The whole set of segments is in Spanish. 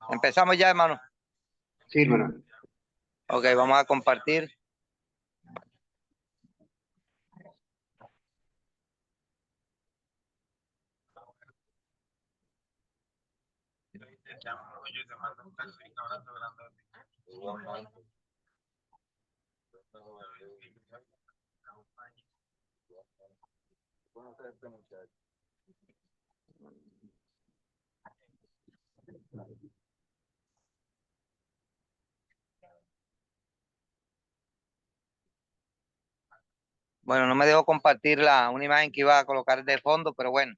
Empezamos ya, hermano. Sí, hermano. Ok, vamos a compartir. Bueno, no me dejo compartir una imagen que iba a colocar de fondo, pero bueno.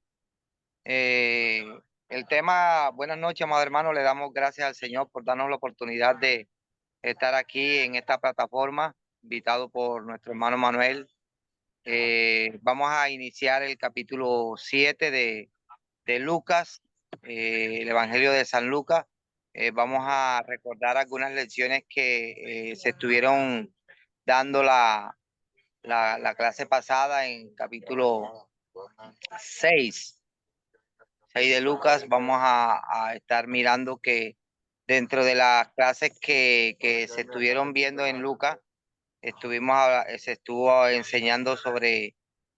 Eh, el tema, buenas noches, amado hermano. Le damos gracias al Señor por darnos la oportunidad de estar aquí en esta plataforma, invitado por nuestro hermano Manuel. Vamos a iniciar el capítulo 7 de Lucas, el Evangelio de San Lucas. Vamos a recordar algunas lecciones que se estuvieron dando la clase pasada en capítulo 6 de Lucas. Vamos a estar mirando que dentro de las clases que se estuvieron viendo en Lucas, se estuvo enseñando sobre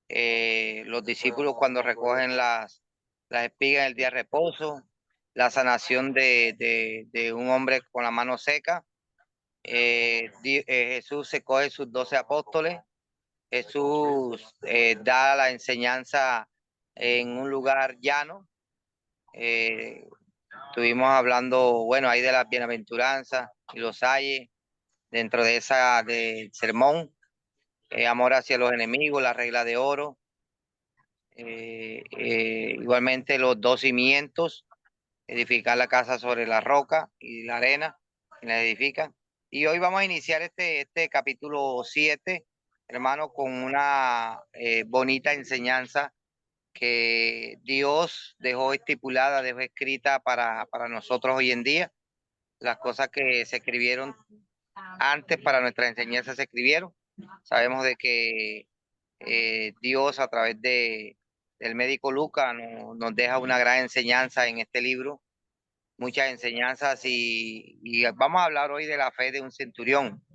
los discípulos cuando recogen las espigas en el día de reposo, la sanación de un hombre con la mano seca. Jesús se coge sus 12 apóstoles. Jesús da la enseñanza en un lugar llano. Estuvimos hablando, bueno, ahí de las bienaventuranzas y los ayes dentro del sermón. Amor hacia los enemigos, la regla de oro. Igualmente los 2 cimientos, edificar la casa sobre la roca y la arena, y la edifican. Y hoy vamos a iniciar este capítulo 7, hermano, con una bonita enseñanza que Dios dejó estipulada, dejó escrita para nosotros hoy en día. Las cosas que se escribieron antes para nuestra enseñanza se escribieron. Sabemos de que Dios a través del médico Lucas nos deja una gran enseñanza en este libro, muchas enseñanzas y vamos a hablar hoy de la fe de un centurión.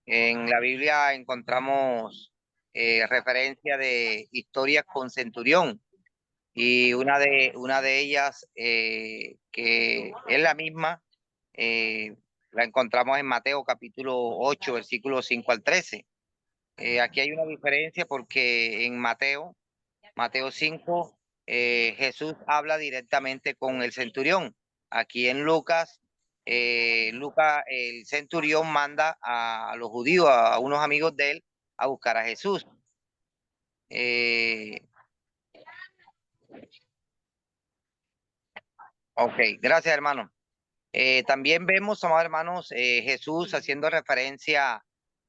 En la Biblia encontramos referencia de historias con centurión y una de ellas que es la misma, la encontramos en Mateo capítulo 8, versículos 5 al 13. Aquí hay una diferencia porque en Mateo 5, Jesús habla directamente con el centurión. Aquí en Lucas, el centurión manda a los judíos, a unos amigos de él, a buscar a Jesús. Eh, ok, gracias, hermano. También vemos, amados hermanos, Jesús haciendo referencia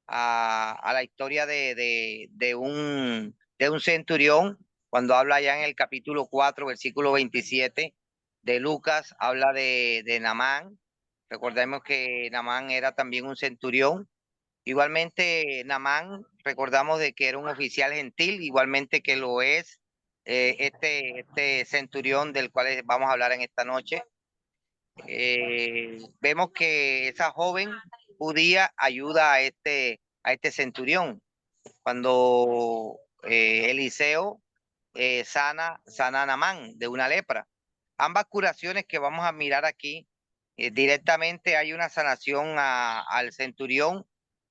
a la historia de un centurión, cuando habla ya en el capítulo 4, versículo 27 de Lucas, habla de Naamán. Recordemos que Naamán era también un centurión. Igualmente, Naamán, recordamos de que era un oficial gentil, igualmente que lo es este centurión del cual vamos a hablar en esta noche. Vemos que esa joven judía ayuda a este centurión cuando Eliseo sana a Naamán de una lepra. Ambas curaciones que vamos a mirar aquí, directamente hay una sanación al centurión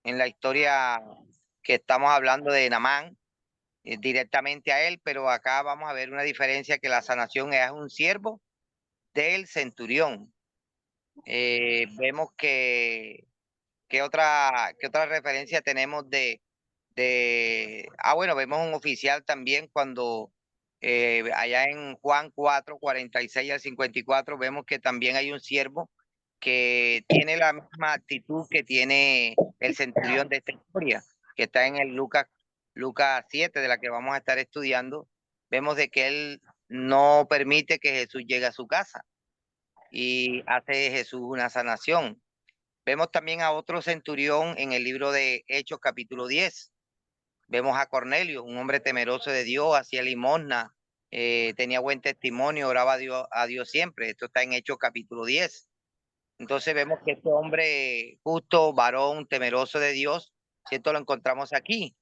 en la historia que estamos hablando de Naamán, directamente a él, pero acá vamos a ver una diferencia que la sanación es a un siervo del centurión. Vemos ¿qué otra referencia tenemos bueno, vemos un oficial también cuando allá en Juan 4, 46 al 54, vemos que también hay un siervo que tiene la misma actitud que tiene el centurión de esta historia, que está en el Lucas 7, de la que vamos a estar estudiando. Vemos de que él no permite que Jesús llegue a su casa y hace Jesús una sanación. Vemos también a otro centurión en el libro de Hechos capítulo 10. Vemos a Cornelio, un hombre temeroso de Dios, hacía limosna tenía buen testimonio, oraba a Dios siempre. Esto está en Hechos capítulo 10. Entonces vemos que este hombre justo, varón, temeroso de Dios, ¿cierto? Lo encontramos aquí.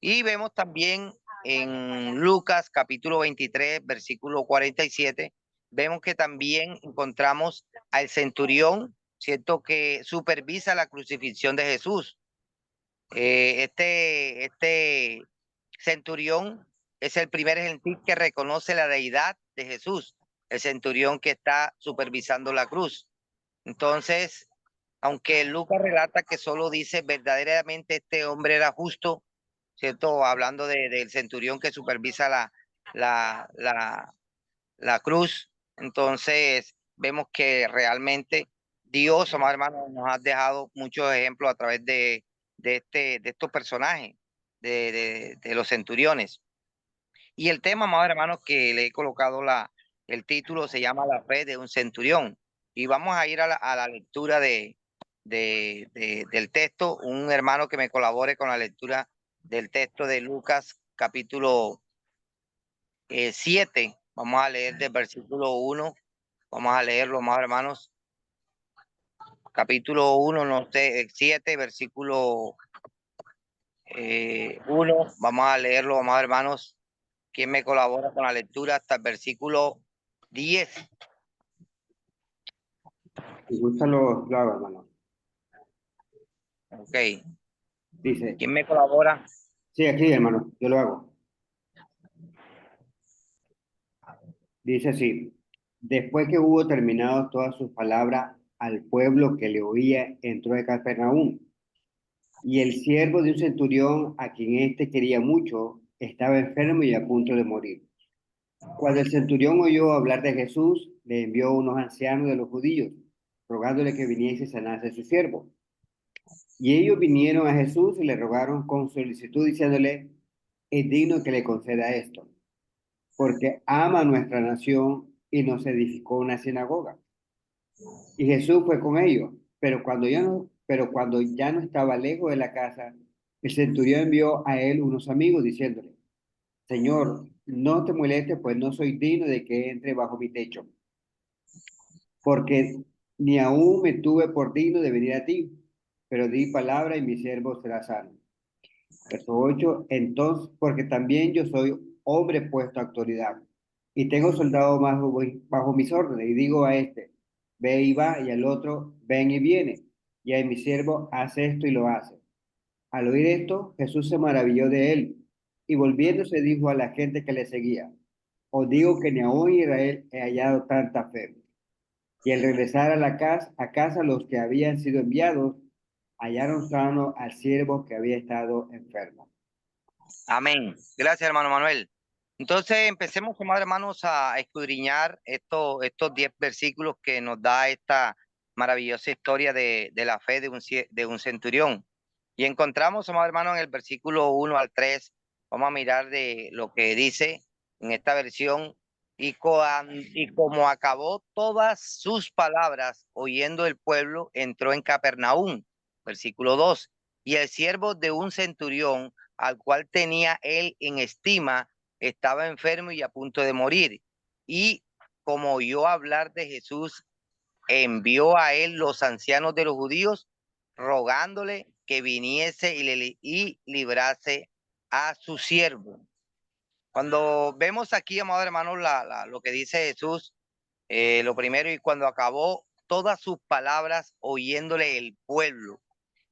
Y vemos también en Lucas capítulo 23, versículo 47, vemos que también encontramos al centurión, ¿cierto? Que supervisa la crucifixión de Jesús. Este centurión es el primer gentil que reconoce la deidad de Jesús, el centurión que está supervisando la cruz. Entonces, aunque Lucas relata que solo dice verdaderamente este hombre era justo, ¿cierto? Hablando del centurión que supervisa la, la, la cruz, entonces vemos que realmente Dios, amados hermanos, nos ha dejado muchos ejemplos a través de estos personajes, de los centuriones. Y el tema, amados hermanos, que le he colocado el título se llama La fe de un centurión. Y vamos a ir a la lectura del texto. Un hermano que me colabore con la lectura del texto de Lucas, capítulo 7. Vamos a leer del versículo 1. Vamos a leerlo, amados hermanos. Capítulo 1, no sé, 7, versículo 1. Vamos a leerlo, amados hermanos. ¿Quién me colabora con la lectura hasta el versículo 10? Si gusta lo hago, hermano. Ok. Dice, ¿Quién me colabora? sí, aquí, hermano, yo lo hago. Dice así, después que hubo terminado todas sus palabras al pueblo que le oía, entró de Capernaum. Y el siervo de un centurión, a quien éste quería mucho, estaba enfermo y a punto de morir. Cuando el centurión oyó hablar de Jesús, le envió unos ancianos de los judíos, rogándole que viniese y sanase a su siervo. Y ellos vinieron a Jesús y le rogaron con solicitud, diciéndole, es digno que le conceda esto, porque ama a nuestra nación y nos edificó una sinagoga. Y Jesús fue con ellos, pero cuando ya no estaba lejos de la casa, el centurión envió a él unos amigos diciéndole, Señor, no te molestes, pues no soy digno de que entre bajo mi techo, porque ni aún me tuve por digno de venir a ti, pero di palabra y mi siervo será sano. Verso 8, entonces, porque también yo soy hombre puesto a autoridad y tengo soldados bajo mis órdenes y digo a este, ve y va, y al otro, ven y viene, y a mi siervo hace esto y lo hace. Al oír esto, Jesús se maravilló de él y volviéndose dijo a la gente que le seguía, os digo que ni aún en Israel he hallado tanta fe. Y al regresar a casa los que habían sido enviados hallaron sano al siervo que había estado enfermo. Amén. Gracias, hermano Manuel. Entonces, empecemos, amados hermanos, a escudriñar estos 10 versículos que nos da esta maravillosa historia de la fe de un centurión. Y encontramos, amados hermanos, en el versículo 1 al 3, vamos a mirar de lo que dice en esta versión. Y como acabó todas sus palabras, oyendo el pueblo, entró en Capernaum. Versículo 2. Y el siervo de un centurión, al cual tenía él en estima, estaba enfermo y a punto de morir. Y como oyó hablar de Jesús, envió a él los ancianos de los judíos, rogándole que viniese y librase a su siervo. Cuando vemos aquí, amados hermanos, lo que dice Jesús, lo primero, y cuando acabó todas sus palabras, oyéndole el pueblo.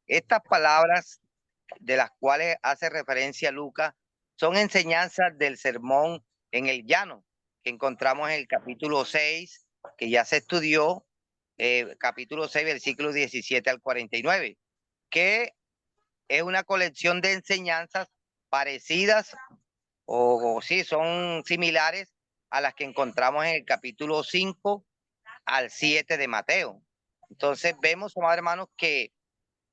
Estas palabras de las cuales hace referencia Lucas son enseñanzas del sermón en el llano, que encontramos en el capítulo 6, que ya se estudió, capítulo 6, versículos 17 al 49, que es una colección de enseñanzas parecidas o sí, son similares a las que encontramos en el capítulo 5 al 7 de Mateo. Entonces vemos, amados hermanos, que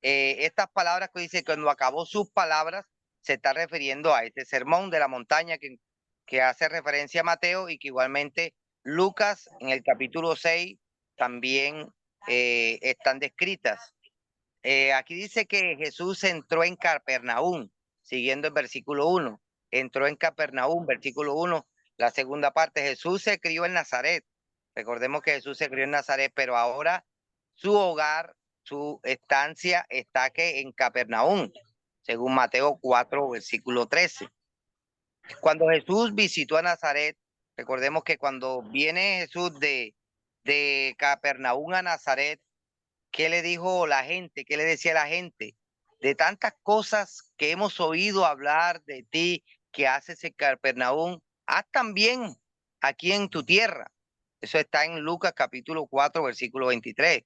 estas palabras que dice, cuando acabó sus palabras, se está refiriendo a este sermón de la montaña que hace referencia a Mateo y que igualmente Lucas en el capítulo 6 también están descritas. Aquí dice que Jesús entró en Capernaum, siguiendo el versículo 1. Entró en Capernaum, versículo 1. La segunda parte, Jesús se crió en Nazaret. Recordemos que Jesús se crió en Nazaret, pero ahora su hogar, su estancia está que en Capernaum, según Mateo 4, versículo 13. Cuando Jesús visitó a Nazaret, recordemos que cuando viene Jesús de Capernaum a Nazaret, ¿qué le dijo la gente? ¿Qué le decía la gente? De tantas cosas que hemos oído hablar de ti que haces en Capernaum, haz también aquí en tu tierra. Eso está en Lucas capítulo 4, versículo 23.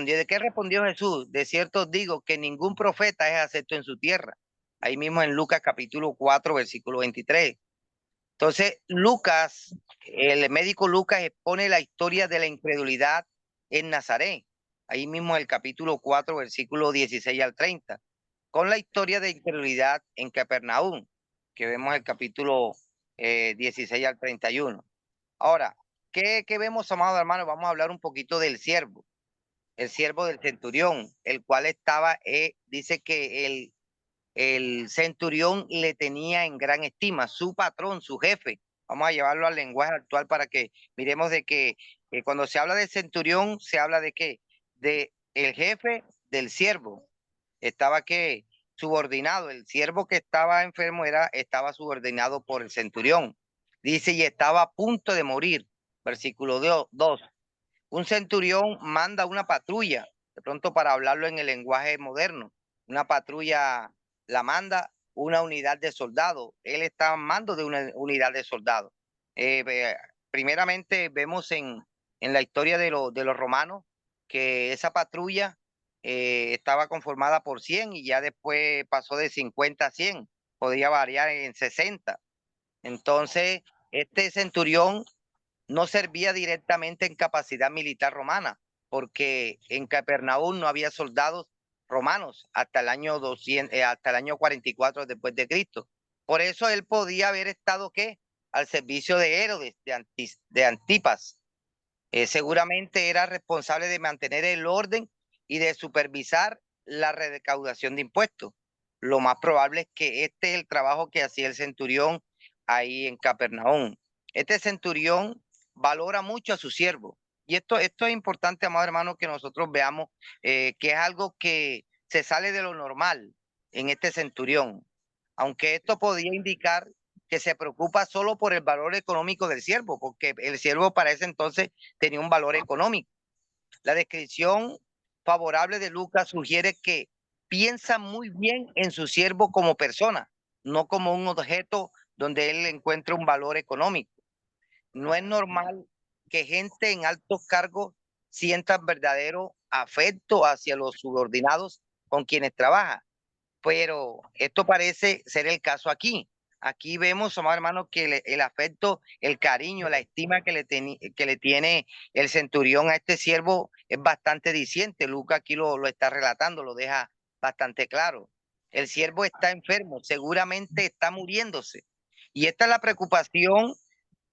¿De qué respondió Jesús? De cierto os digo que ningún profeta es acepto en su tierra. Ahí mismo en Lucas capítulo 4, versículo 23. Entonces, Lucas, el médico Lucas expone la historia de la incredulidad en Nazaret. Ahí mismo en el capítulo 4, versículo 16 al 30, con la historia de incredulidad en Capernaum, que vemos el capítulo 16 al 31. Ahora, ¿qué vemos, amados hermanos? Vamos a hablar un poquito del siervo, el siervo del centurión, el cual estaba, dice que el centurión le tenía en gran estima, su patrón, su jefe. Vamos a llevarlo al lenguaje actual para que miremos de que cuando se habla de centurión, se habla de qué, de el jefe del siervo. Estaba que subordinado, el siervo que estaba enfermo estaba subordinado por el centurión. Dice, y estaba a punto de morir. Versículo 2. Un centurión manda una patrulla, de pronto para hablarlo en el lenguaje moderno, una patrulla la manda una unidad de soldados. Él está a mando de una unidad de soldados. Primeramente vemos en la historia de los romanos que esa patrulla estaba conformada por 100 y ya después pasó de 50 a 100, podía variar en 60. Entonces, este centurión no servía directamente en capacidad militar romana, porque en Capernaum no había soldados romanos hasta el año 200, hasta el año 44 después de Cristo. Por eso él podía haber estado ¿qué? Al servicio de Herodes, de Antipas. Seguramente era responsable de mantener el orden y de supervisar la recaudación de impuestos. Lo más probable es que este es el trabajo que hacía el centurión ahí en Capernaum. Este centurión valora mucho a su siervo. Y esto es importante, amado hermano, que nosotros veamos que es algo que se sale de lo normal en este centurión. Aunque esto podía indicar que se preocupa solo por el valor económico del siervo, porque el siervo para ese entonces tenía un valor económico. La descripción favorable de Lucas sugiere que piensa muy bien en su siervo como persona, no como un objeto donde él encuentra un valor económico. No es normal que gente en altos cargos sienta verdadero afecto hacia los subordinados con quienes trabaja, pero esto parece ser el caso aquí. Aquí vemos, amados hermanos, que el afecto, el cariño, la estima que le tiene el centurión a este siervo es bastante diciente. Lucas aquí lo está relatando, lo deja bastante claro. El siervo está enfermo, seguramente está muriéndose. Y esta es la preocupación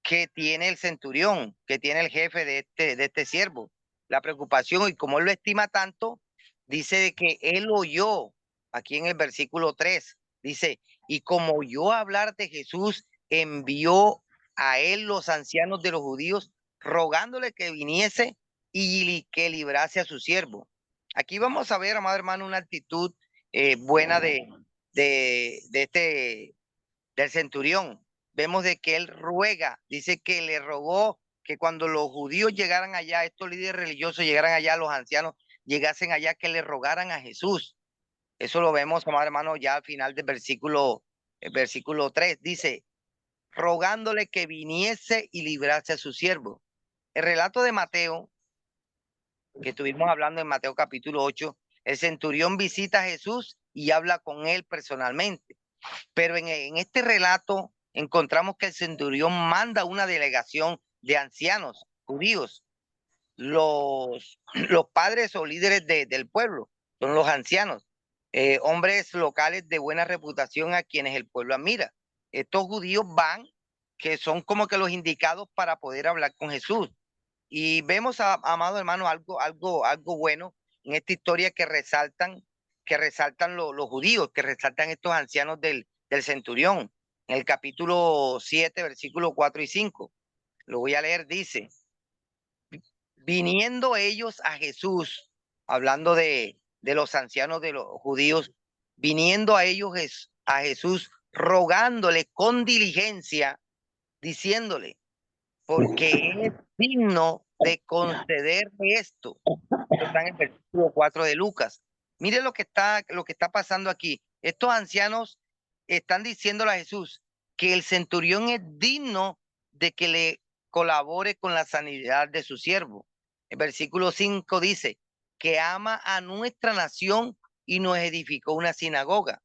que tiene el centurión, que tiene el jefe de este siervo. La preocupación, y como él lo estima tanto, dice de que él oyó, aquí en el versículo 3, dice, y como oyó hablar de Jesús, envió a él los ancianos de los judíos, rogándole que viniese y que librase a su siervo. Aquí vamos a ver, amado hermano, una actitud buena del centurión. Vemos de que él ruega, dice que le rogó que cuando los judíos llegaran allá, estos líderes religiosos llegaran allá, los ancianos llegasen allá, que le rogaran a Jesús. Eso lo vemos, amado hermano, ya al final del versículo 3. Dice, rogándole que viniese y librase a su siervo. El relato de Mateo, que estuvimos hablando en Mateo capítulo 8, el centurión visita a Jesús y habla con él personalmente. Pero en este relato encontramos que el centurión manda una delegación de ancianos judíos, los padres o líderes del pueblo, son los ancianos, hombres locales de buena reputación a quienes el pueblo admira. Estos judíos van, que son como que los indicados para poder hablar con Jesús. Y vemos, amado hermano, algo bueno en esta historia que resaltan los judíos, que resaltan estos ancianos del centurión. en el capítulo 7, versículos 4 y 5. Lo voy a leer, dice, viniendo ellos a Jesús, hablando de los ancianos de los judíos, viniendo a ellos a Jesús, rogándole con diligencia, diciéndole, porque Él es digno de concederle esto. Esto está en el versículo 4 de Lucas. Mire lo que está pasando aquí. Estos ancianos están diciéndole a Jesús que el centurión es digno de que le colabore con la sanidad de su siervo. El versículo 5 dice que ama a nuestra nación y nos edificó una sinagoga.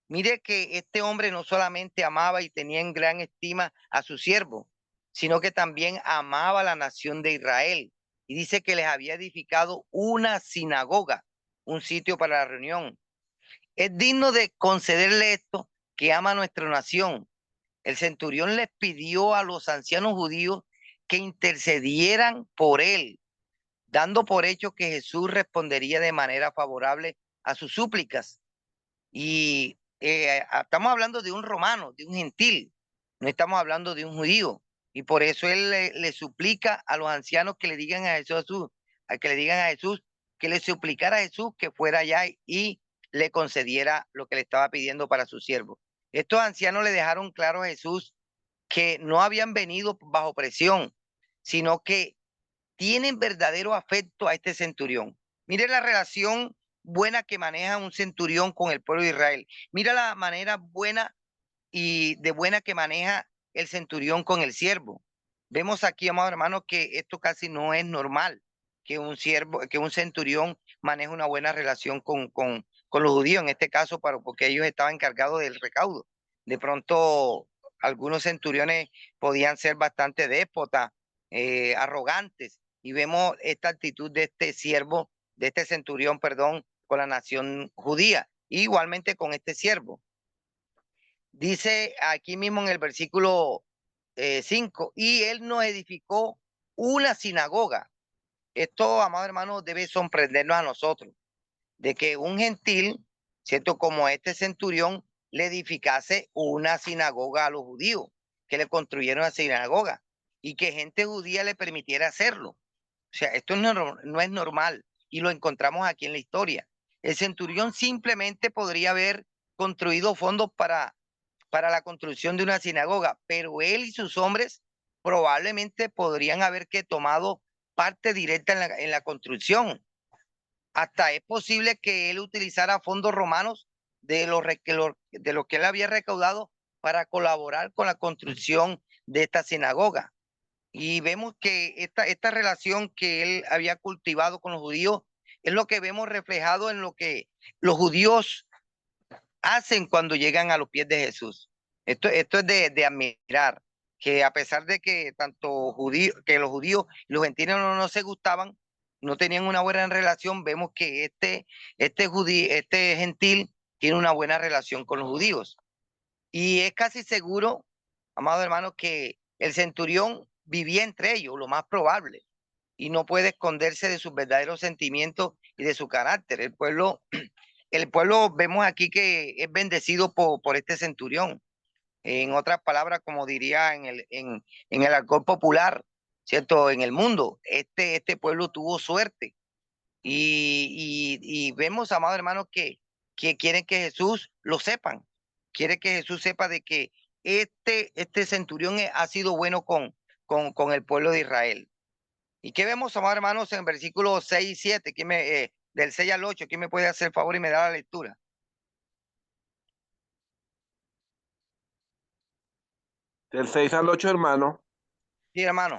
Mire que este hombre no solamente amaba y tenía en gran estima a su siervo, sino que también amaba a la nación de Israel. Y dice que les había edificado una sinagoga, un sitio para la reunión. Es digno de concederle esto, que ama a nuestra nación. El centurión les pidió a los ancianos judíos que intercedieran por él, dando por hecho que Jesús respondería de manera favorable a sus súplicas. Y estamos hablando de un romano, de un gentil, no estamos hablando de un judío. Y por eso él le suplica a los ancianos que le digan a Jesús, a que le digan a Jesús, que le suplicara a Jesús que fuera allá y le concediera lo que le estaba pidiendo para su siervo. Estos ancianos le dejaron claro a Jesús que no habían venido bajo presión, sino que tienen verdadero afecto a este centurión. Mire la relación buena que maneja un centurión con el pueblo de Israel. Mira la manera buena y de buena que maneja el centurión con el siervo. Vemos aquí, amados hermanos, que esto casi no es normal, que un siervo, que un centurión maneje una buena relación con los judíos, en este caso, porque ellos estaban encargados del recaudo. De pronto, algunos centuriones podían ser bastante déspotas, arrogantes, y vemos esta actitud de este siervo, de este centurión, perdón, con la nación judía, y igualmente con este siervo. Dice aquí mismo en el versículo 5, y él nos edificó una sinagoga. Esto, amado hermano, debe sorprendernos a nosotros, de que un gentil, ¿cierto? Como este centurión, le edificase una sinagoga a los judíos, que le construyeron una sinagoga, y que gente judía le permitiera hacerlo. O sea, esto no es normal, y lo encontramos aquí en la historia. El centurión simplemente podría haber construido fondos para la construcción de una sinagoga, pero él y sus hombres probablemente podrían haber que tomado parte directa en la construcción. Hasta es posible que él utilizara fondos romanos de lo que él había recaudado para colaborar con la construcción de esta sinagoga. Y vemos que esta relación que él había cultivado con los judíos es lo que vemos reflejado en lo que los judíos hacen cuando llegan a los pies de Jesús. Esto es de admirar, que a pesar de que que los judíos y los gentiles no se gustaban, no tenían una buena relación, vemos que este gentil tiene una buena relación con los judíos. Y es casi seguro, amado hermano, que el centurión vivía entre ellos, lo más probable, y no puede esconderse de sus verdaderos sentimientos y de su carácter. El pueblo vemos aquí que es bendecido por este centurión. En otras palabras, como diría en el argot popular, ¿cierto? En el mundo, este pueblo tuvo suerte. Y vemos, amados hermanos, que quieren que Jesús lo sepan. Quiere que Jesús sepa de que este centurión ha sido bueno con el pueblo de Israel. ¿Y qué vemos, amados hermanos, en versículos 6 y 7? Del 6 al 8, ¿quién me puede hacer el favor y me da la lectura? Del 6 al 8, hermano. Sí, hermano.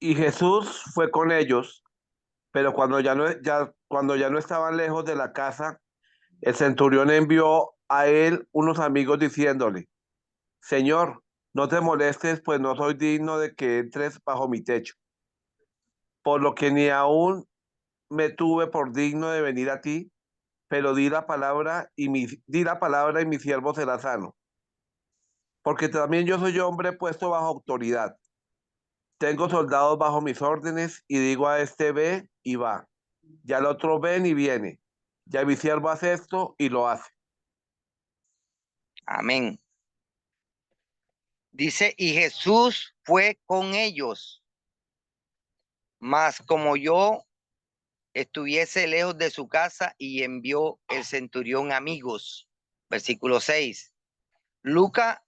Y Jesús fue con ellos, pero cuando ya no estaban lejos de la casa, el centurión envió a él unos amigos diciéndole: Señor, no te molestes, pues no soy digno de que entres bajo mi techo, por lo que ni aún me tuve por digno de venir a ti, pero di la palabra y mi siervo será sano. Porque también yo soy hombre puesto bajo autoridad. Tengo soldados bajo mis órdenes y digo a este ve y va. Y al otro ven y viene. Ya mi siervo hace esto y lo hace. Amén. Dice, y Jesús fue con ellos, mas como yo estuviese lejos de su casa, y envió el centurión amigos. Versículo 6. Lucas,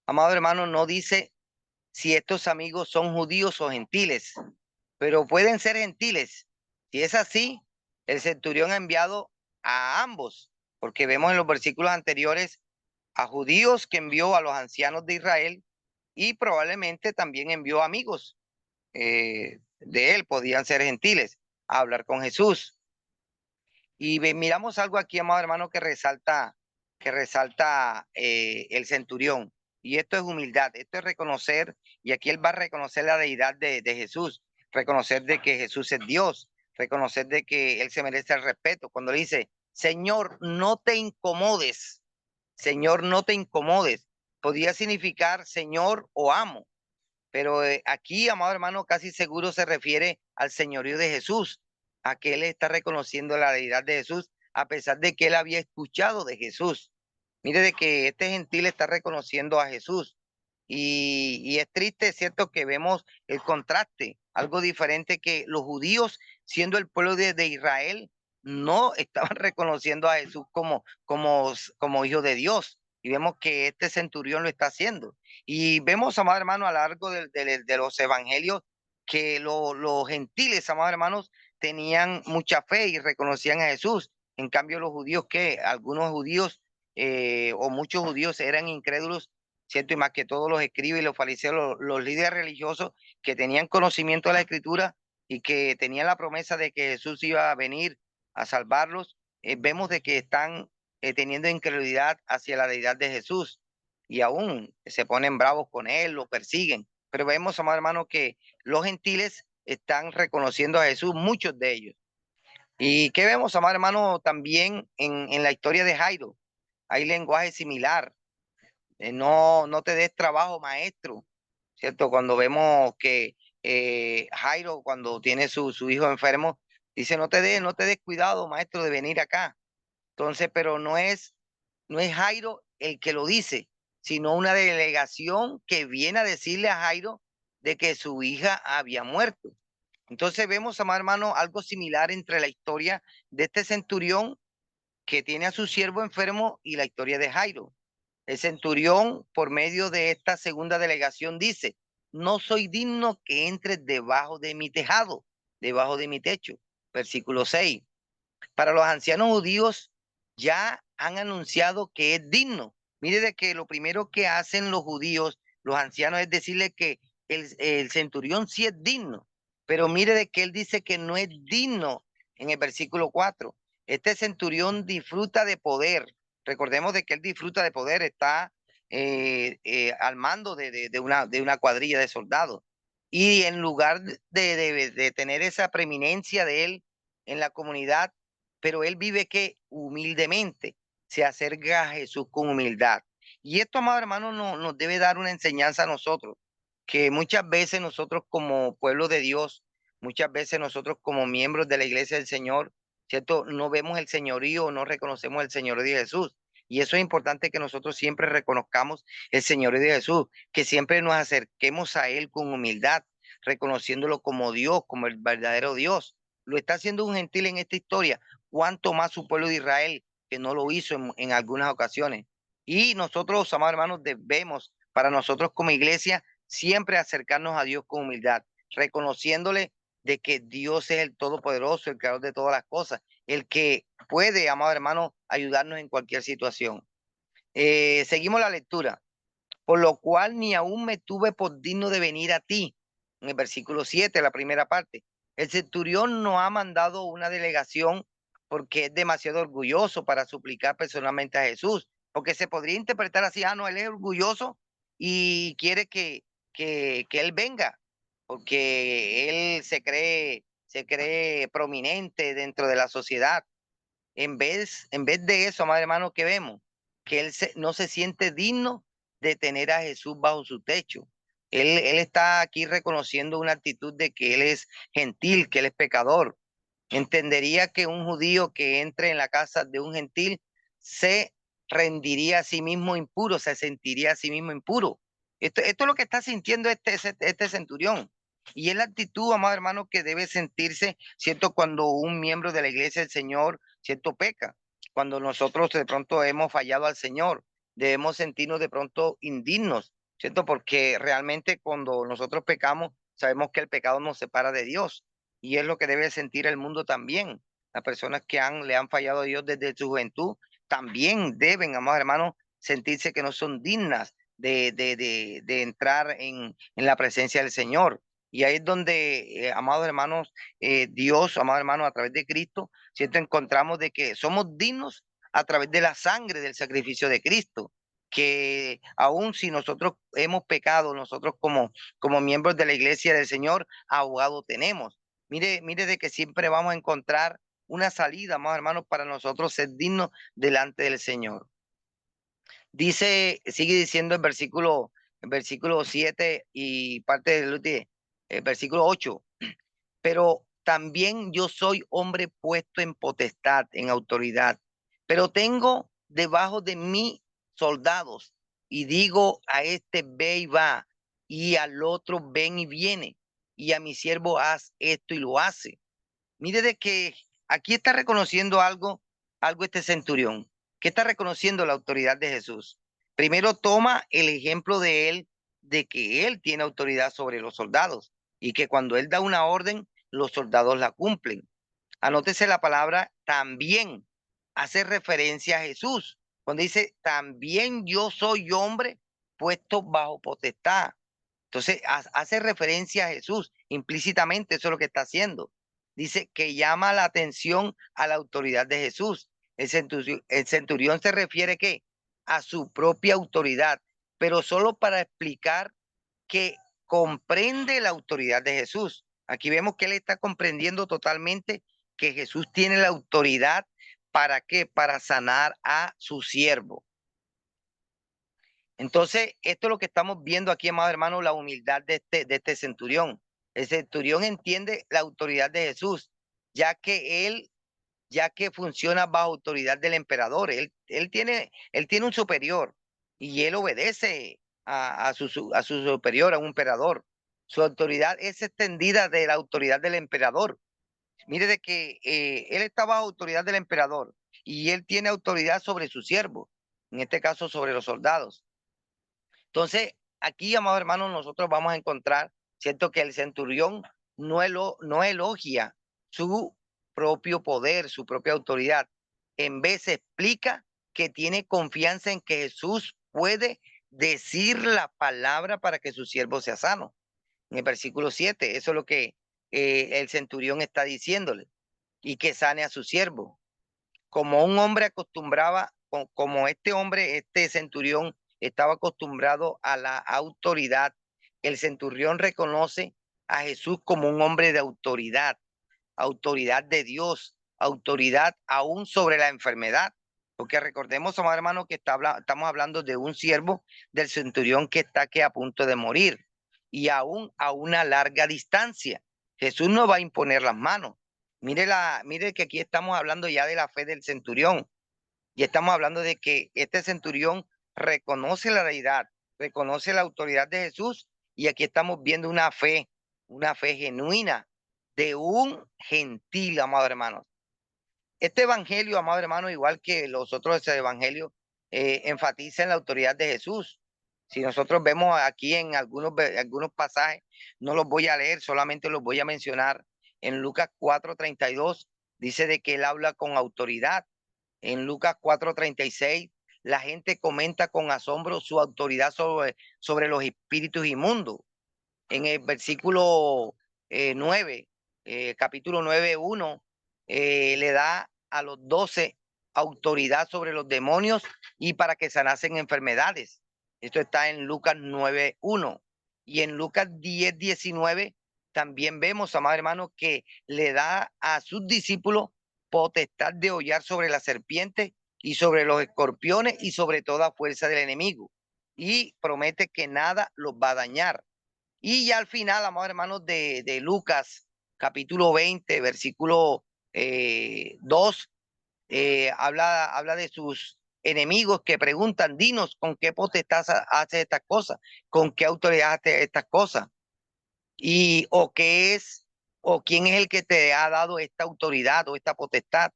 amado hermano, no dice si estos amigos son judíos o gentiles, pero pueden ser gentiles. Si es así, el centurión ha enviado a ambos, porque vemos en los versículos anteriores a judíos que envió a los ancianos de Israel y probablemente también envió amigos de él, podían ser gentiles, a hablar con Jesús. Y miramos algo aquí, amado hermano, que resalta el centurión. Y esto es humildad, esto es reconocer, y aquí él va a reconocer la deidad de Jesús, reconocer de que Jesús es Dios, reconocer de que él se merece el respeto. Cuando le dice, Señor, no te incomodes, Señor, no te incomodes, podría significar Señor o amo, pero aquí, amado hermano, casi seguro se refiere al señorío de Jesús, a que él está reconociendo la deidad de Jesús, a pesar de que él había escuchado de Jesús. Mire de que este gentil está reconociendo a Jesús. Y es triste, es cierto, que vemos el contraste, algo diferente, que los judíos, siendo el pueblo de Israel, no estaban reconociendo a Jesús como hijo de Dios. Y vemos que este centurión lo está haciendo. Y vemos, amados hermanos, a lo largo de los evangelios, que los gentiles, amados hermanos, tenían mucha fe y reconocían a Jesús. En cambio, los judíos, que algunos judíos o muchos judíos eran incrédulos, ¿cierto? Y más que todos los escribas y los fariseos, los líderes religiosos que tenían conocimiento de la Escritura y que tenían la promesa de que Jesús iba a venir a salvarlos, vemos de que están teniendo incredulidad hacia la deidad de Jesús y aún se ponen bravos con él, lo persiguen. Pero vemos, amado hermano, que los gentiles están reconociendo a Jesús, muchos de ellos. ¿Y qué vemos, amado hermano, también en la historia de Jairo? Hay lenguaje similar. No te des trabajo, maestro, ¿cierto? Cuando vemos que Jairo, cuando tiene su hijo enfermo, dice, no te des cuidado, maestro, de venir acá. Entonces, pero no es Jairo el que lo dice, sino una delegación que viene a decirle a Jairo de que su hija había muerto. Entonces vemos, amado hermano, algo similar entre la historia de este centurión que tiene a su siervo enfermo y la historia de Jairo. El centurión, por medio de esta segunda delegación, dice, no soy digno que entres debajo de mi tejado, debajo de mi techo. Versículo 6. Para los ancianos judíos ya han anunciado que es digno. Mire de que lo primero que hacen los judíos, los ancianos, es decirle que el centurión sí es digno, pero mire de que él dice que no es digno en el versículo 4. Este centurión disfruta de poder. Recordemos de que él disfruta de poder, está al mando de una cuadrilla de soldados. Y en lugar de tener esa preeminencia de él en la comunidad, pero él vive que humildemente se acerca a Jesús con humildad. Y esto, amado hermano, nos debe dar una enseñanza a nosotros, que muchas veces nosotros como pueblo de Dios, muchas veces nosotros como miembros de la iglesia del Señor, ¿cierto? No vemos el señorío, no reconocemos el señorío de Jesús. Y eso es importante, que nosotros siempre reconozcamos el señorío de Jesús, que siempre nos acerquemos a Él con humildad, reconociéndolo como Dios, como el verdadero Dios. Lo está haciendo un gentil en esta historia, cuánto más su pueblo de Israel, que no lo hizo en algunas ocasiones. Y nosotros, amados hermanos, debemos, para nosotros como iglesia, siempre acercarnos a Dios con humildad, reconociéndole de que Dios es el Todopoderoso, el creador de todas las cosas, el que puede, amado hermano, ayudarnos en cualquier situación. Seguimos la lectura. Por lo cual ni aún me tuve por digno de venir a ti. En el versículo 7, la primera parte. El centurión no ha mandado una delegación porque es demasiado orgulloso para suplicar personalmente a Jesús, porque se podría interpretar así, no, él es orgulloso y quiere que él venga, porque él se cree prominente dentro de la sociedad. En vez de eso, amado hermano, ¿qué vemos? Que no se siente digno de tener a Jesús bajo su techo. Él está aquí reconociendo una actitud de que él es gentil, que él es pecador. Entendería que un judío que entre en la casa de un gentil rendiría a sí mismo impuro, se sentiría a sí mismo impuro. Esto es lo que está sintiendo este centurión. Y es la actitud, amado hermano, que debe sentirse, ¿cierto? Cuando un miembro de la iglesia del Señor, ¿cierto? Peca. Cuando nosotros de pronto hemos fallado al Señor, debemos sentirnos de pronto indignos, ¿cierto? Porque realmente cuando nosotros pecamos, sabemos que el pecado nos separa de Dios. Y es lo que debe sentir el mundo también. Las personas que le han fallado a Dios desde su juventud, también deben, amados hermanos, sentirse que no son dignas de entrar en la presencia del Señor. Y ahí es donde, amados hermanos, Dios, amados hermanos, a través de Cristo, ¿cierto? Encontramos de que somos dignos a través de la sangre del sacrificio de Cristo, que aun si nosotros hemos pecado, nosotros como miembros de la iglesia del Señor, abogado tenemos. Mire de que siempre vamos a encontrar una salida, amados hermanos, para nosotros ser dignos delante del Señor. Dice, sigue diciendo el versículo 7 y parte del versículo 8, pero también yo soy hombre puesto en potestad, en autoridad, pero tengo debajo de mí soldados y digo a este ve y va y al otro ven y viene y a mi siervo haz esto y lo hace. Mire de que aquí está reconociendo algo este centurión, que está reconociendo la autoridad de Jesús. Primero toma el ejemplo de él, de que él tiene autoridad sobre los soldados y que cuando él da una orden, los soldados la cumplen. Anótese la palabra también, hace referencia a Jesús. Cuando dice, también yo soy hombre puesto bajo potestad. Entonces, hace referencia a Jesús, implícitamente eso es lo que está haciendo. Dice que llama la atención a la autoridad de Jesús. El centurión se refiere ¿qué? A su propia autoridad, pero solo para explicar que comprende la autoridad de Jesús. Aquí vemos que él está comprendiendo totalmente que Jesús tiene la autoridad ¿para qué? Para sanar a su siervo. Entonces, esto es lo que estamos viendo aquí, amados hermanos, la humildad de este centurión. El centurión entiende la autoridad de Jesús, ya que funciona bajo autoridad del emperador. Él tiene un superior y él obedece a su superior, a un emperador. Su autoridad es extendida de la autoridad del emperador. Mire de que él está bajo autoridad del emperador y él tiene autoridad sobre su siervo, en este caso sobre los soldados. Entonces, aquí, amados hermanos, nosotros vamos a encontrar, ¿cierto? Que el centurión no elogia su propio poder, su propia autoridad. En vez explica que tiene confianza en que Jesús puede decir la palabra para que su siervo sea sano. En el versículo 7, eso es lo que el centurión está diciéndole, y que sane a su siervo. Como un hombre acostumbraba, como este centurión estaba acostumbrado a la autoridad, el centurión reconoce a Jesús como un hombre de autoridad, autoridad de Dios, autoridad aún sobre la enfermedad. Porque recordemos, amados hermanos, que estamos hablando de un siervo del centurión que está a punto de morir y aún a una larga distancia. Jesús no va a imponer las manos. Mire que aquí estamos hablando ya de la fe del centurión. Y estamos hablando de que este centurión reconoce la deidad, reconoce la autoridad de Jesús. Y aquí estamos viendo una fe genuina de un gentil, amado hermano. Este evangelio, amado hermano, igual que los otros evangelios, enfatiza en la autoridad de Jesús. Si nosotros vemos aquí en algunos pasajes, no los voy a leer, solamente los voy a mencionar. En Lucas 4:32 dice de que él habla con autoridad. En Lucas 4:36 la gente comenta con asombro su autoridad sobre los espíritus inmundos. En el versículo 9, capítulo 9:1, le da a los 12 autoridad sobre los demonios y para que sanasen enfermedades. Esto está en Lucas 9:1. Y en Lucas 10:19 también vemos, amado hermano, que le da a sus discípulos potestad de hollar sobre la serpiente y sobre los escorpiones y sobre toda fuerza del enemigo. Y promete que nada los va a dañar. Y ya al final, amados hermanos, de Lucas, capítulo 20, versículo 2, habla de sus enemigos que preguntan, dinos, ¿con qué potestad hace estas cosas? ¿Con qué autoridad hace estas cosas? Y, o qué es, o quién es el que te ha dado esta autoridad o esta potestad.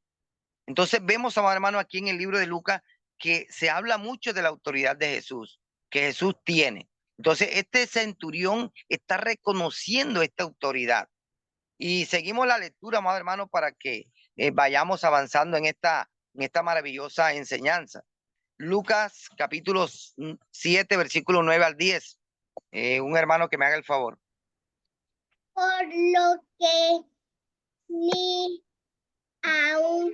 Entonces vemos, amado hermano, aquí en el libro de Lucas, que se habla mucho de la autoridad de Jesús, que Jesús tiene. Entonces, este centurión está reconociendo esta autoridad. Y seguimos la lectura, amado hermano, para que vayamos avanzando en esta maravillosa enseñanza. Lucas capítulo 7, versículo 9 al 10. Un hermano que me haga el favor. Por lo que ni aún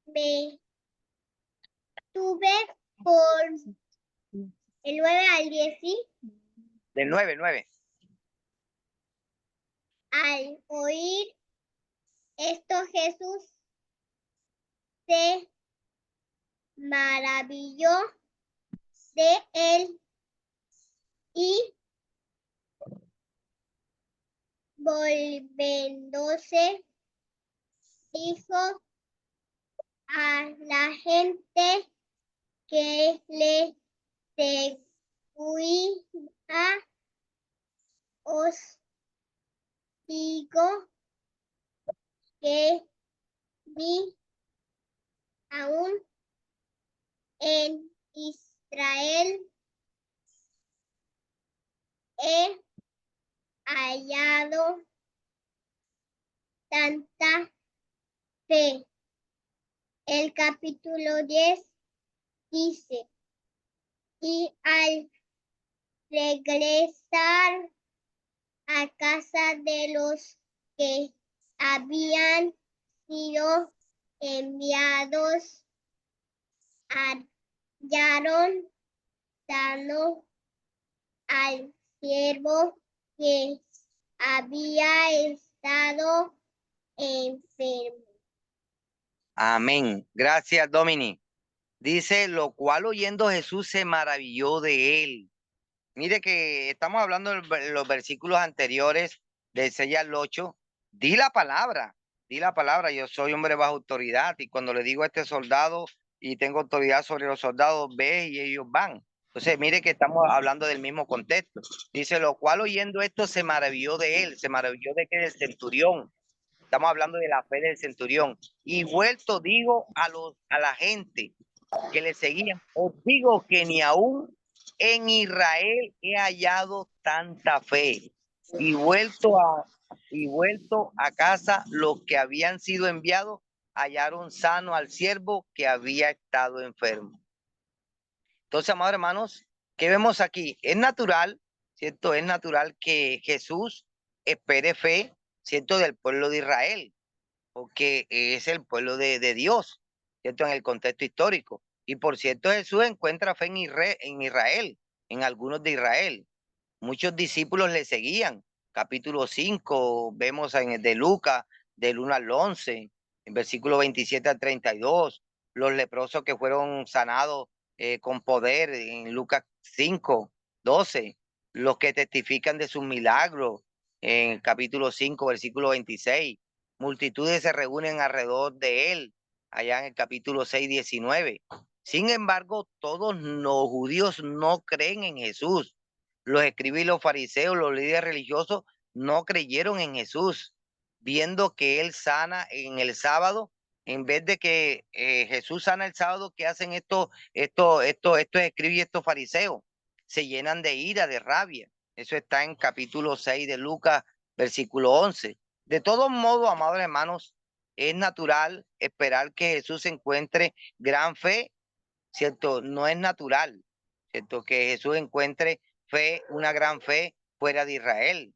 me tuve por el 9 al 10, ¿sí? Del 9. Al oír esto, Jesús se maravilló de él y volviéndose dijo a la gente que le seguía: os digo que ni aún en Israel he hallado tanta fe. El capítulo 10 dice: y al regresar a casa de los que habían sido enviados, hallaron sano al siervo que había estado enfermo. Amén. Gracias, Domini. Dice, lo cual oyendo Jesús se maravilló de él. Mire que estamos hablando de los versículos anteriores, del 6 al 8. Di la palabra, yo soy hombre bajo autoridad, y cuando le digo a este soldado y tengo autoridad sobre los soldados, ve y ellos van. Entonces, mire que estamos hablando del mismo contexto. Dice, lo cual oyendo esto se maravilló de él, se maravilló de que el centurión. Estamos hablando de la fe del centurión. Y vuelto digo a la gente que le seguían, os digo que ni aún en Israel he hallado tanta fe. Y vuelto a casa, los que habían sido enviados hallaron sano al siervo que había estado enfermo. Entonces, amados hermanos, ¿qué vemos aquí? Es natural, ¿cierto? Es natural que Jesús espere fe, ¿cierto? Del pueblo de Israel, porque es el pueblo de Dios, ¿cierto? En el contexto histórico. Y por cierto, Jesús encuentra fe en Israel, en algunos de Israel. Muchos discípulos le seguían. Capítulo 5, vemos en el de Lucas, del 1 al 11, en versículo 27 al 32, los leprosos que fueron sanados con poder en Lucas 5, 12, los que testifican de sus milagros en el capítulo 5, versículo 26. Multitudes se reúnen alrededor de él, allá en el capítulo 6, 19. Sin embargo, todos los judíos no creen en Jesús. Los escribas y los fariseos, los líderes religiosos, no creyeron en Jesús, viendo que él sana en el sábado. En vez de que Jesús sana el sábado, ¿qué hacen estos escribas y estos fariseos? Se llenan de ira, de rabia. Eso está en capítulo 6 de Lucas, versículo 11. De todos modos, amados hermanos, es natural esperar que Jesús encuentre gran fe, ¿cierto? No es natural, ¿cierto? Que Jesús encuentre fe, una gran fe fuera de Israel.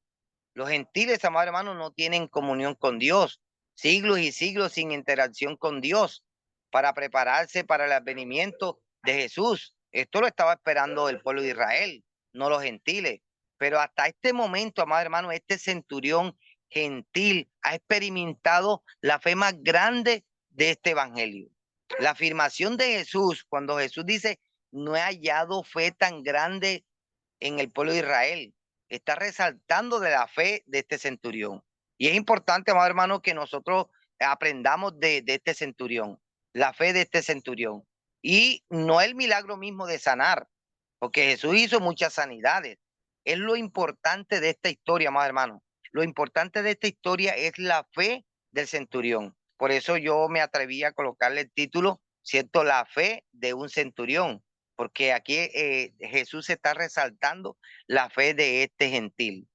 Los gentiles, amados hermanos, no tienen comunión con Dios, siglos y siglos sin interacción con Dios para prepararse para el advenimiento de Jesús. Esto lo estaba esperando el pueblo de Israel, no los gentiles. Pero hasta este momento, amados hermanos, este centurión gentil ha experimentado la fe más grande de este evangelio. La afirmación de Jesús, cuando Jesús dice, no he hallado fe tan grande en el pueblo de Israel, está resaltando de la fe de este centurión. Y es importante, amado hermano, que nosotros aprendamos de este centurión. la fe de este centurión. Y no el milagro mismo de sanar, porque Jesús hizo muchas sanidades. Es lo importante de esta historia, amados hermanos. Lo importante de esta historia es la fe del centurión. Por eso yo me atreví a colocarle el título, ¿cierto? La fe de un centurión, porque aquí Jesús está resaltando la fe de este gentil.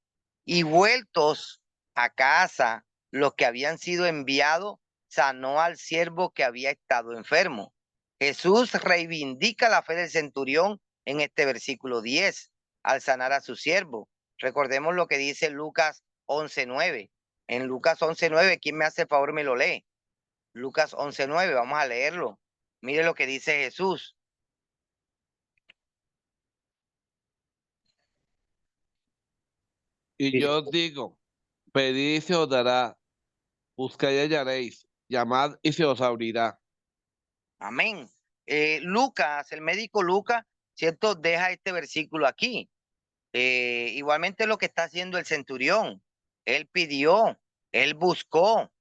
Y vueltos a casa, los que habían sido enviados, sanó al siervo que había estado enfermo. Jesús reivindica la fe del centurión en este versículo 10 al sanar a su siervo. Recordemos lo que dice Lucas 11:9. En Lucas 11:9, ¿quién me hace el favor me lo lee? Lucas 11:9, vamos a leerlo. Mire lo que dice Jesús. Y Dice, yo os digo, pedid y se os dará, buscad y hallaréis, llamad y se os abrirá. Amén. Lucas, el médico Lucas, ¿cierto? Deja este versículo aquí. Igualmente lo que está haciendo el centurión. Él pidió, él buscó,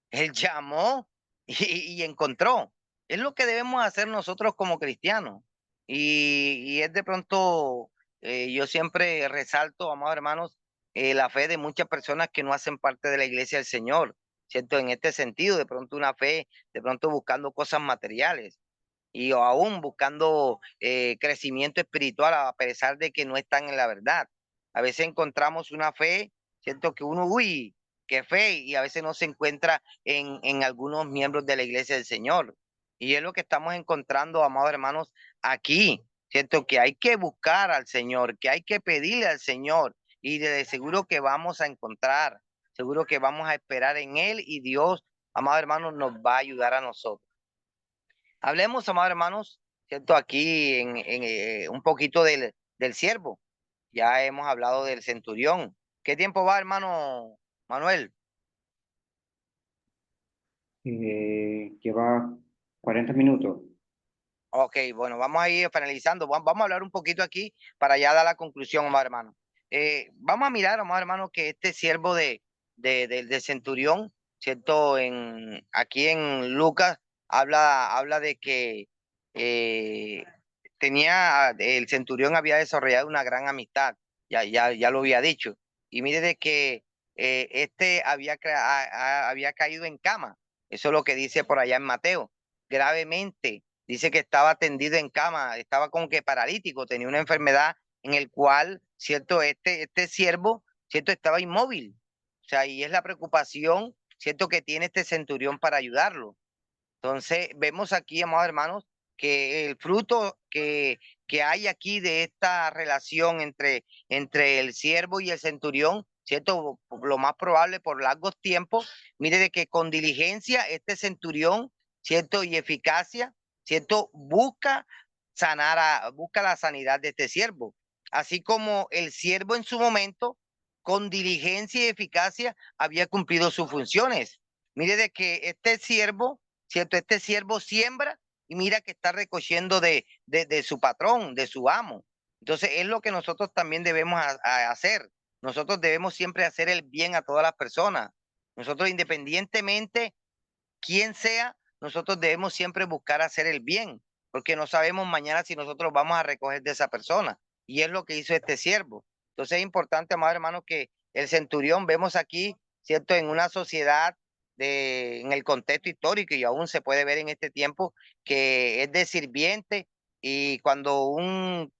él llamó y encontró. Es lo que debemos hacer nosotros como cristianos. Y es de pronto, yo siempre resalto, amados hermanos, la fe de muchas personas que no hacen parte de la iglesia del Señor, ¿cierto? En este sentido, de pronto una fe, de pronto buscando cosas materiales y o aún buscando crecimiento espiritual a pesar de que no están en la verdad. A veces encontramos una fe, ¿cierto? Que uno, uy, qué fe, y a veces no se encuentra en algunos miembros de la iglesia del Señor. Y es lo que estamos encontrando, amados hermanos, aquí, ¿cierto? Que hay que buscar al Señor, que hay que pedirle al Señor, y de seguro que vamos a encontrar, seguro que vamos a esperar en Él, y Dios, amados hermanos, nos va a ayudar a nosotros. Hablemos, amados hermanos, ¿cierto? Aquí un poquito del siervo. Ya hemos hablado del centurión. ¿Qué tiempo va, hermano Manuel? lleva 40 minutos. Ok, bueno, vamos a ir finalizando. Vamos a hablar un poquito aquí para ya dar la conclusión, amados hermanos. Vamos a mirar, amados hermanos, que este siervo de centurión, ¿cierto? Aquí en Lucas habla de que el centurión había desarrollado una gran amistad, ya lo había dicho. Y mire de que este había caído en cama. Eso es lo que dice por allá en Mateo, gravemente. Dice que estaba tendido en cama, estaba como que paralítico, tenía una enfermedad en el cual, ¿cierto? Este siervo, ¿cierto? Estaba inmóvil. O sea, y es la preocupación, ¿cierto? Que tiene este centurión para ayudarlo. Entonces, vemos aquí, amados hermanos, que el fruto que hay aquí de esta relación entre el siervo y el centurión, ¿cierto? Lo más probable por largos tiempos, mire de que con diligencia este centurión, ¿cierto? Y eficacia, ¿cierto? Busca la sanidad de este siervo. Así como el siervo en su momento, con diligencia y eficacia, había cumplido sus funciones. Mire de que este siervo, ¿cierto? Este siervo siembra y mira que está recogiendo de su patrón, de su amo. Entonces es lo que nosotros también debemos hacer. Nosotros debemos siempre hacer el bien a todas las personas. Nosotros independientemente quién sea, nosotros debemos siempre buscar hacer el bien, porque no sabemos mañana si nosotros vamos a recoger de esa persona. Y es lo que hizo este siervo. Entonces es importante, amados hermanos, que el centurión vemos aquí, ¿cierto? En una sociedad en el contexto histórico y aún se puede ver en este tiempo que es de sirviente y cuando un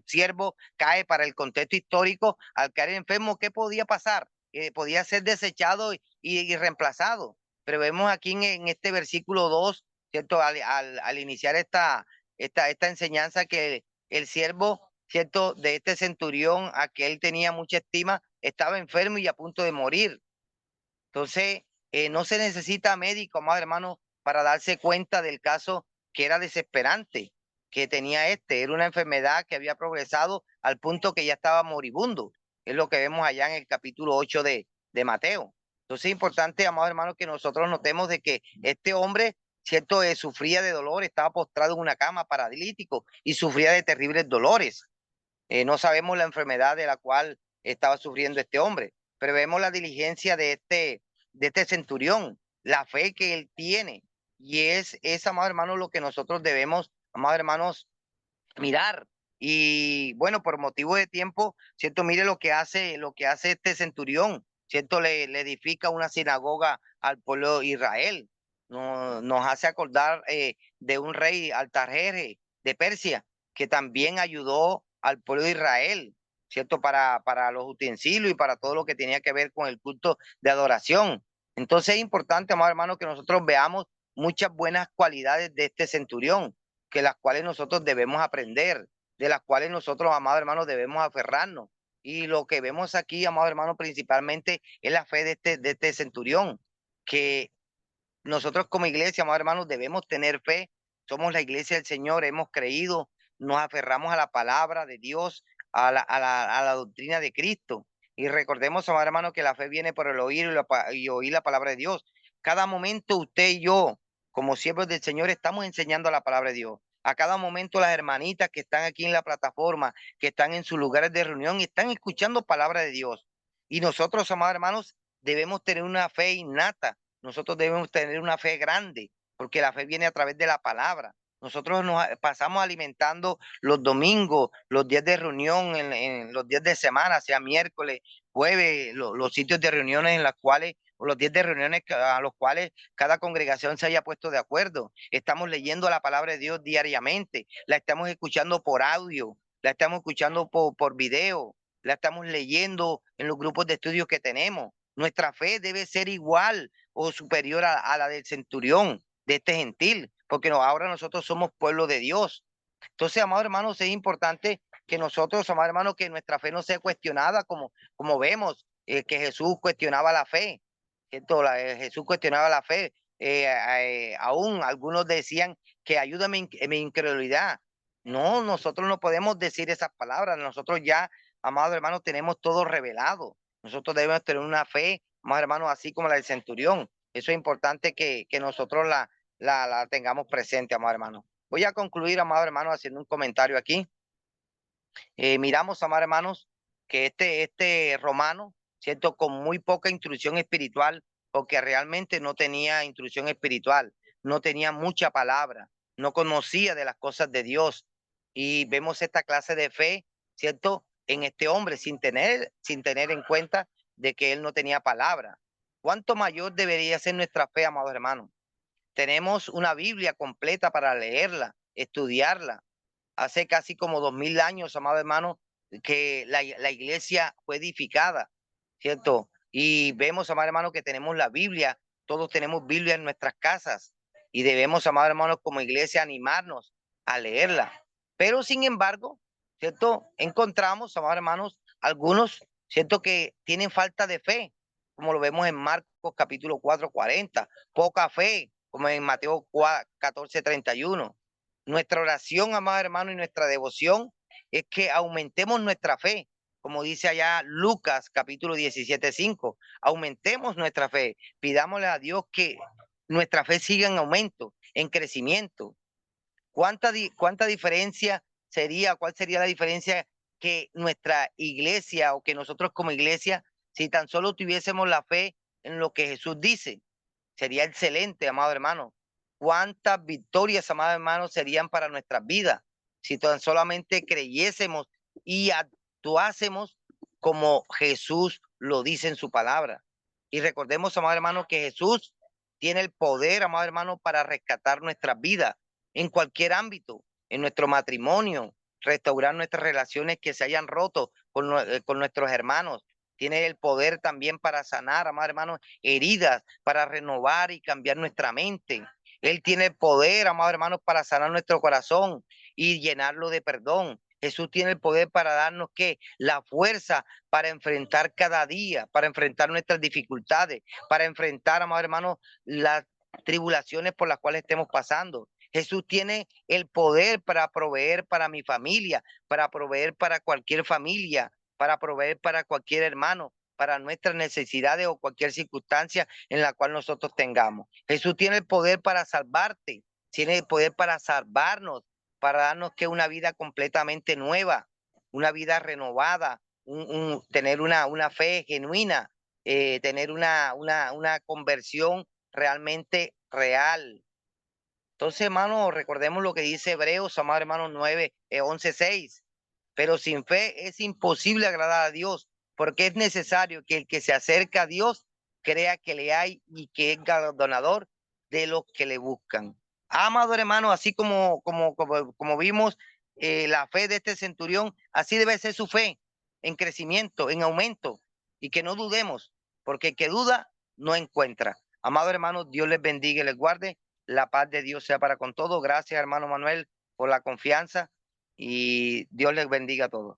siervo cae para el contexto histórico, al caer enfermo, ¿qué podía pasar? Podía ser desechado y reemplazado. Pero vemos aquí en este versículo 2, ¿cierto? Al iniciar esta enseñanza que el siervo, ¿cierto? De este centurión, a que él tenía mucha estima, estaba enfermo y a punto de morir. Entonces, no se necesita médico, más hermano, para darse cuenta del caso que era desesperante, que tenía era una enfermedad que había progresado al punto que ya estaba moribundo. Es lo que vemos allá en el capítulo 8 de Mateo. Entonces es importante, amados hermanos, que nosotros notemos de que este hombre, cierto, sufría de dolor, estaba postrado en una cama paralítico y sufría de terribles dolores. No sabemos la enfermedad de la cual estaba sufriendo este hombre, pero vemos la diligencia de este centurión, la fe que él tiene, Y es, amados hermanos, lo que nosotros debemos, amados hermanos, mirar. Y bueno, por motivo de tiempo, ¿cierto? Mire lo que hace este centurión, ¿cierto? Le edifica una sinagoga al pueblo de Israel. Nos hace acordar de un rey Altajerje de Persia, que también ayudó al pueblo de Israel, ¿cierto? Para los utensilios y para todo lo que tenía que ver con el culto de adoración. Entonces es importante, amados hermanos, que nosotros veamos muchas buenas cualidades de este centurión, que las cuales nosotros debemos aprender, de las cuales nosotros, amados hermanos, debemos aferrarnos. Y lo que vemos aquí, amados hermanos, principalmente es la fe de este centurión, que nosotros como iglesia, amados hermanos, debemos tener fe. Somos la iglesia del Señor, hemos creído, nos aferramos a la palabra de Dios, a la doctrina de Cristo. Y recordemos, amados hermanos, que la fe viene por el oír y oír la palabra de Dios. Cada momento usted y yo, como siervos del Señor, estamos enseñando la palabra de Dios. A cada momento las hermanitas que están aquí en la plataforma, que están en sus lugares de reunión, están escuchando palabra de Dios. Y nosotros, amados hermanos, debemos tener una fe innata. Nosotros debemos tener una fe grande, porque la fe viene a través de la palabra. Nosotros nos pasamos alimentando los domingos, los días de reunión, en los días de semana, sea miércoles, jueves, los sitios de reuniones en las cuales, o los días de reuniones a los cuales cada congregación se haya puesto de acuerdo. Estamos leyendo la palabra de Dios diariamente, la estamos escuchando por audio, la estamos escuchando por video, la estamos leyendo en los grupos de estudios que tenemos. Nuestra fe debe ser igual o superior a la del centurión, de este gentil, porque ahora nosotros somos pueblo de Dios. Entonces, amados hermanos, es importante que nosotros, amados hermanos, que nuestra fe no sea cuestionada como vemos que Jesús cuestionaba la fe, ¿cierto? Jesús cuestionaba la fe. Aún algunos decían que ayúdame en mi incredulidad. No, nosotros no podemos decir esas palabras. Nosotros ya, amados hermanos, tenemos todo revelado. Nosotros debemos tener una fe, amados hermanos, así como la del centurión. Eso es importante que nosotros la tengamos presente, amados hermanos. Voy a concluir, amados hermanos, haciendo un comentario aquí. Miramos, amados hermanos, que este romano, ¿cierto? Con muy poca instrucción espiritual, porque realmente no tenía instrucción espiritual, no tenía mucha palabra, no conocía de las cosas de Dios. Y vemos esta clase de fe, ¿cierto? En este hombre, sin tener en cuenta de que él no tenía palabra. ¿Cuánto mayor debería ser nuestra fe, amados hermanos? Tenemos una Biblia completa para leerla, estudiarla. Hace casi como 2000 años, amado hermano, que la iglesia fue edificada, ¿cierto? Y vemos, amado hermano, que tenemos la Biblia, todos tenemos Biblia en nuestras casas y debemos, amado hermano, como iglesia animarnos a leerla. Pero sin embargo, ¿cierto? Encontramos, amados hermanos, algunos, ¿cierto? Que tienen falta de fe, como lo vemos en Marcos capítulo 4:40, poca fe, como en Mateo 14:31. Nuestra oración, amado hermano, y nuestra devoción es que aumentemos nuestra fe, como dice allá Lucas capítulo 17:5. Aumentemos nuestra fe, pidámosle a Dios que nuestra fe siga en aumento, en crecimiento. ¿Cuánta diferencia sería, cuál sería la diferencia que nuestra iglesia o que nosotros como iglesia, si tan solo tuviésemos la fe en lo que Jesús dice? Sería excelente, amado hermano. ¿Cuántas victorias, amado hermano, serían para nuestras vidas si tan solamente creyésemos y actuásemos como Jesús lo dice en su palabra? Y recordemos, amado hermano, que Jesús tiene el poder, amado hermano, para rescatar nuestras vidas en cualquier ámbito, en nuestro matrimonio, restaurar nuestras relaciones que se hayan roto con nuestros hermanos. Tiene el poder también para sanar, amado hermano, heridas, para renovar y cambiar nuestra mente. Él tiene el poder, amado hermano, para sanar nuestro corazón y llenarlo de perdón. Jesús tiene el poder para darnos ¿qué? La fuerza para enfrentar cada día, para enfrentar nuestras dificultades, para enfrentar, amado hermano, las tribulaciones por las cuales estemos pasando. Jesús tiene el poder para proveer para mi familia, para proveer para cualquier familia, para proveer para cualquier hermano, para nuestras necesidades o cualquier circunstancia en la cual nosotros tengamos. Jesús tiene el poder para salvarte, tiene el poder para salvarnos, para darnos que una vida completamente nueva, una vida renovada, tener una fe genuina, tener una conversión realmente real, Entonces, hermano, recordemos lo que dice Hebreos, amados hermanos, 11:6. Pero sin fe es imposible agradar a Dios, porque es necesario que el que se acerca a Dios crea que le hay y que es galardonador de los que le buscan. Amado hermano, así como vimos la fe de este centurión, así debe ser su fe, en crecimiento, en aumento, y que no dudemos, porque el que duda no encuentra. Amado hermano, Dios les bendiga y les guarde. La paz de Dios sea para con todos. Gracias, hermano Manuel, por la confianza y Dios les bendiga a todos.